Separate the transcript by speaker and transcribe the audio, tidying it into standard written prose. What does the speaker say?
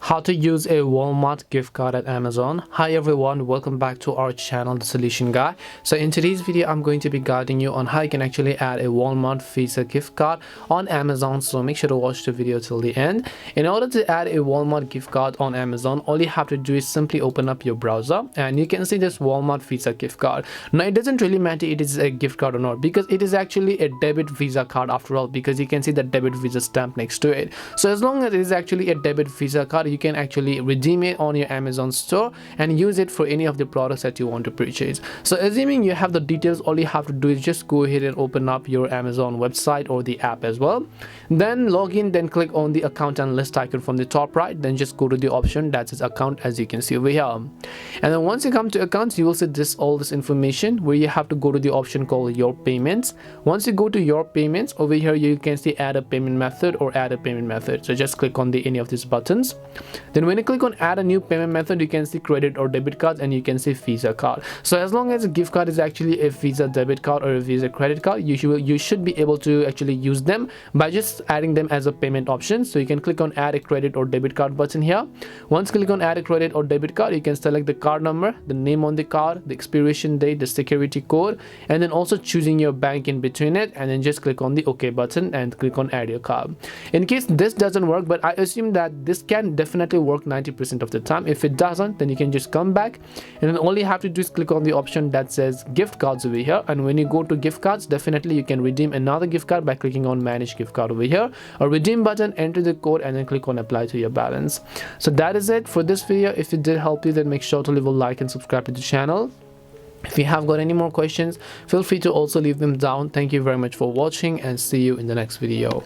Speaker 1: How to use a Walmart gift card at Amazon. Hi everyone, welcome back to our channel, The Solution Guy. So in today's video I'm going to be guiding you on how you can actually add a Walmart Visa gift card on Amazon, so make sure to watch the video till the end. In order to add a Walmart gift card on Amazon, all you have to do is simply open up your browser and you can see this Walmart Visa gift card. Now it doesn't really matter it is a gift card or not, because it is actually a debit Visa card after all, because you can see the debit Visa stamp next to it. So as long as it is actually a debit Visa card, you can actually redeem it on your Amazon store and use it for any of the products that you want to purchase. So assuming you have the details, all you have to do is just go ahead and open up your Amazon website or the app as well, then log in, then click on the account and list icon from the top right, then just go to the option that is account, as you can see over here. And then once you come to accounts, you will see all this information where you have to go to the option called your payments. Once you go to your payments, over here you can see add a payment method or add a payment method. So just click on any of these buttons. Then when you click on add a new payment method, you can see credit or debit cards and you can see Visa card. So as long as a gift card is actually a Visa debit card or a Visa credit card, you should be able to actually use them by just adding them as a payment option. So you can click on add a credit or debit card button here. Once click on add a credit or debit card, you can select the card number, the name on the card, the expiration date, the security code, and then also choosing your bank in between it, and then just click on the OK button and click on add your card. In case this doesn't work, but I assume that this can definitely work 90% of the time. If it doesn't, then you can just come back, and then all you have to do is click on the option that says gift cards over here. And when you go to gift cards, definitely you can redeem another gift card by clicking on manage gift card over here, or redeem button, enter the code, and then click on apply to your balance. So that is it for this video. If it did help you, then make sure to leave a like and subscribe to the channel. If you have got any more questions, feel free to also leave them down. Thank you very much for watching and see you in the next video.